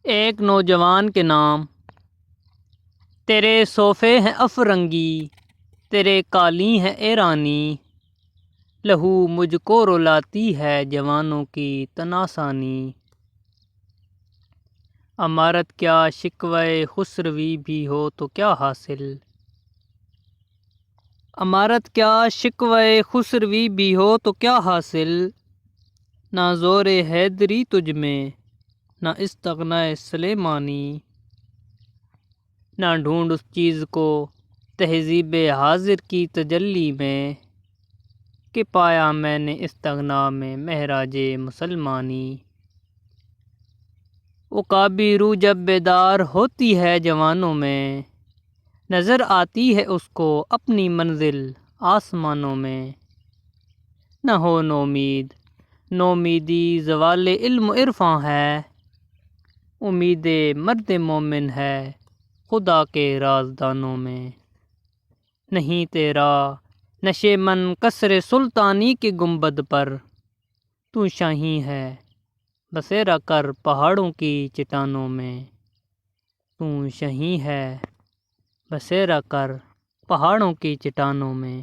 ایک نوجوان کے نام۔ تیرے صوفے ہیں افرنگی، تیرے قالین ہے اے رانی، لہو مجھ کو رلاتی ہے جوانوں کی تناسانی۔ عمارت کیا شکوہ خسروی بھی ہو تو کیا حاصل، عمارت کیا شکوہ خسروی بھی ہو تو کیا حاصل، نہ زور حیدری تجھ میں نہ استغنائے سلیمانی، نہ ڈھونڈ اس چیز کو تہذیب حاضر کی تجلی میں، کہ پایا میں نے استغنا میں معراج مسلمانی۔ عقابی روح جب بیدار ہوتی ہے جوانوں میں، نظر آتی ہے اس کو اپنی منزل آسمانوں میں۔ نہ ہو نومید، نومیدی زوال علم و عرفاں ہے، امید مرد مومن ہے خدا کے رازدانوں میں۔ نہیں تیرا نشے من قصر سلطانی کے گنبد پر، تو شاہی ہے بسیرا کر پہاڑوں کی چٹانوں میں، تو شاہی ہے بسیرا کر پہاڑوں کی چٹانوں میں۔